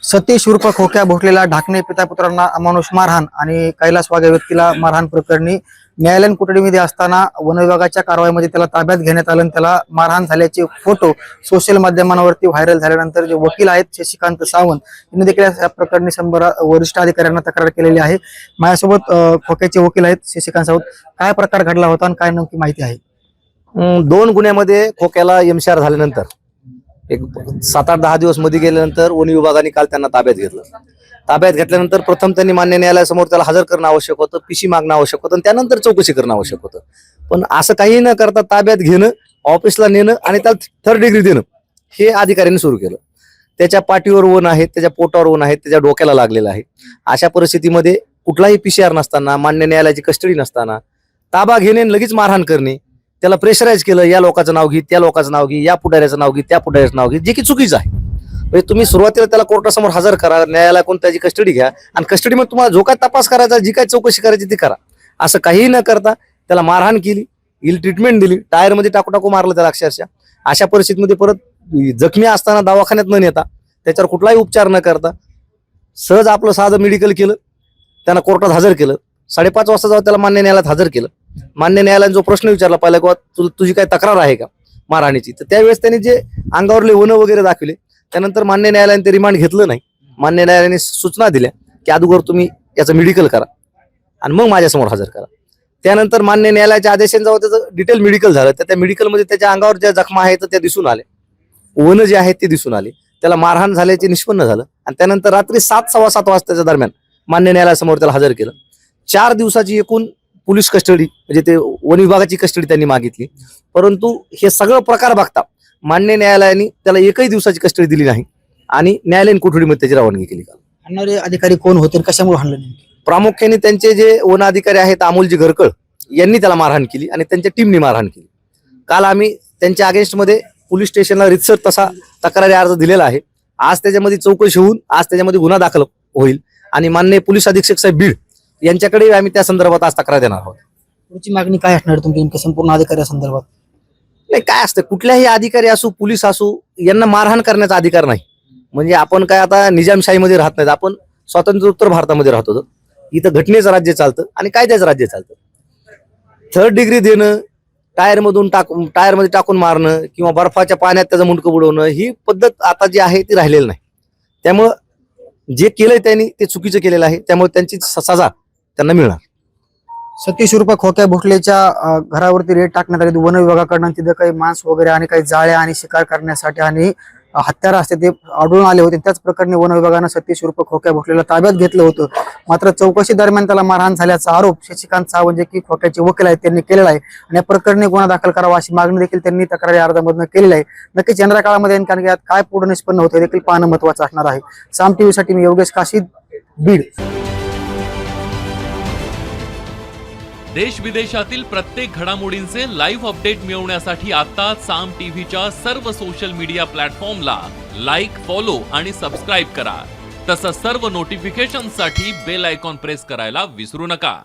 सतीश उर्फ खोक्या भोसलेला ढाकणे पिता पुत्रांना अमानुष मारहाण आणि कैलास वाघ या व्यक्तीला मारहाण प्रकरणी न्यायालयीन कोठडीमध्ये असताना वन विभागाच्या कारवाईमध्ये त्याला ताब्यात घेण्यात आलं आणि त्याला मारहाण झाल्याचे फोटो सोशल माध्यमांवरती व्हायरल झाल्यानंतर जे वकील आहेत शशिकांत सावंत यांनी देखील या प्रकरणी वरिष्ठ अधिकाऱ्यांना तक्रार केलेली आहे। माझ्यासोबत खोक्याचे वकील आहेत शशिकांत सावंत। काय प्रकार घडला होता आणि काय नेमकी माहिती आहे? 2 गुन्ह्यामध्ये खोक्याला एमसीआर झाल्यानंतर एक 7-8-10 दिवस मध्ये गेल्यानंतर वन विभागाने काल त्यांना ताब्यात घेतलं। ताब्यात घेतल्यानंतर प्रथम त्यांनी मान्य न्यायालयासमोर त्याला हजर करणं आवश्यक होतं, पीसी मागणं आवश्यक होतं आणि त्यानंतर चौकशी करणं आवश्यक होतं। पण असं काही न करता ताब्यात घेणं, ऑफिसला नेणं आणि त्याला 3rd डिग्री देणं हे अधिकाऱ्यांनी सुरू केलं। त्याच्या पाठीवर वन आहेत, त्याच्या पोटावर वन आहेत, त्याच्या डोक्याला लागलेलं आहे। अशा परिस्थितीमध्ये कुठलाही पीसीआर नसताना, मान्य न्यायालयाची कस्टडी नसताना ताबा घेणे आणि लगेच मारहाण करणे, त्याला प्रेशराईज केलं, या लोकांचं नाव घे, त्या लोकांचं नाव घे, या पुढाऱ्याचं नाव घे, त्या पुढाऱ्याचं नाव घे, जे की चुकीचं आहे। म्हणजे तुम्ही सुरुवातीला त्याला कोर्टासमोर हजर करा, न्यायालयाकडून त्याची कस्टडी घ्या आणि कस्टडीमध्ये तुम्हाला जो काय तपास करायचा, जी काय चौकशी करायची ती करा। असं काही न करता त्याला मारहाण केली, इल ट्रीटमेंट दिली, टायरमध्ये टाकू मारलं त्याला अक्षरशः। अशा परिस्थितीमध्ये परत जखमी असताना दवाखान्यात न नेता, त्याच्यावर कुठलाही उपचार न करता सहज आपलं साधं मेडिकल केलं, त्यांना कोर्टात हजर केलं। 5:30 वाजता जाऊन त्याला मान्य न्यायालयात हजर केलं। मान्य न्यायालयाने जो प्रश्न विचारला पहिला की तुझी काय तक्रार आहे का मारहाणीची, तर त्यावेळेस त्यांनी जे अंगावरले वन वगैरे दाखवले, त्यानंतर मान्य न्यायालयाने ते रिमांड घेतलं नाही। मान्य न्यायालयाने सूचना दिल्या की अगोदर तुम्ही याचं मेडिकल करा आणि मग माझ्यासमोर हजर करा। त्यानंतर मान्य न्यायालयाच्या आदेशाने जेव्हा त्याचं डिटेल मेडिकल झालं, तर त्या मेडिकलमध्ये त्याच्या अंगावर ज्या जखमा आहेत त्या दिसून आले, वन जे आहेत ते दिसून आले, त्याला मारहाण झाल्याचे निष्पन्न झालं। आणि त्यानंतर रात्री 7-7:15 वाजताच्या दरम्यान मान्य न्यायालयासमोर त्याला हजर केलं। 4 दिवसाची एकूण पोलीस कस्टडी म्हणजे ते वन विभागाची कस्टडी त्यांनी मागितली, परंतु हे सगळं प्रकार बघता मान्य न्यायालयाने त्याला एकही दिवसाची कस्टडी दिली नाही आणि न्यायालयीन कोठडीमध्ये त्याची रवानगी केली। आणणारे अधिकारी कोण होते, कशामुळे हाणलं नेमके? प्रामुख्याने त्यांचे जे वन अधिकारी आहेत अमोलजी घरकळ यांनी त्याला मारहाण केली आणि त्यांच्या टीमने मारहाण केली। काल आम्ही त्यांच्या अगेन्स्टमध्ये पोलीस स्टेशनला रितसर तसा तक्रारी अर्ज दिलेला आहे। आज त्याच्यामध्ये चौकशी होऊन आज त्याच्यामध्ये गुन्हा दाखल होईल आणि माननीय पोलीस अधीक्षक साहेब बीड यांच्याकडे आम्ही त्या संदर्भात आज तक्रार देणार आहोत। पुढची मागणी काय असणार तुमची नेमकी संपूर्ण अधिकारी संदर्भात? नाही, काय असतं, कुठल्याही अधिकारी असू, पोलीस असू, यांना मारहाण करण्याचा अधिकार नाही। म्हणजे आपण काय आता निजामशाहीमध्ये राहत नाहीत, आपण स्वातंत्र्योत्तर भारतामध्ये राहतो। इथं घटनेचं राज्य चालतं आणि कायद्याचं राज्य चालतं। 3rd डिग्री देणं, टायरमध्ये टाकून मारणं किंवा बर्फाच्या पाण्यात त्याचं मुंडकं बुडवणं ही पद्धत आता जी आहे ती राहिलेली नाही। त्यामुळं जे केलंय त्यांनी ते चुकीचं केलेलं आहे, त्यामुळे त्यांची सजा त्यांना मिळणार। सतीश उर्फ खोक्या भोसलेच्या घरावरती रेड टाकण्यात आली। वन विभागाकडून तिथे काही मांस वगैरे आणि काही जाळ्या आणि शिकार करण्यासाठी आणि हत्यारं असते ते आढळून आले होते। त्याच प्रकरणी वन विभागानं सतीश उर्फ खोक्या भोसलेला ताब्यात घेतलं होतं। मात्र चौकशी दरम्यान त्याला मारहाण झाल्याचा आरोप शशिकांत सावंत जे की खोक्याचे वकील आहेत त्यांनी केलेला आहे आणि या प्रकरणी गुन्हा दाखल करावा अशी मागणी देखील त्यांनी तक्रारी अर्जामधून केलेली आहे। नक्कीच येणाऱ्या काळामध्ये यात काय पुढे निष्पन्न होते देखील पाहणं महत्त्वाचं असणार आहे। साम टीव्ही साठी मी योगेश काशीद, बीड। देश विदेशातील प्रत्येक घडामोडींचे लाईव्ह अपडेट मिळवण्यासाठी आता साम टीव्हीच्या सर्व सोशल मीडिया प्लॅटफॉर्मला लाईक, फॉलो आणि सबस्क्राईब करा। तसंच सर्व नोटिफिकेशनसाठी बेल आयकॉन प्रेस करायला विसरू नका।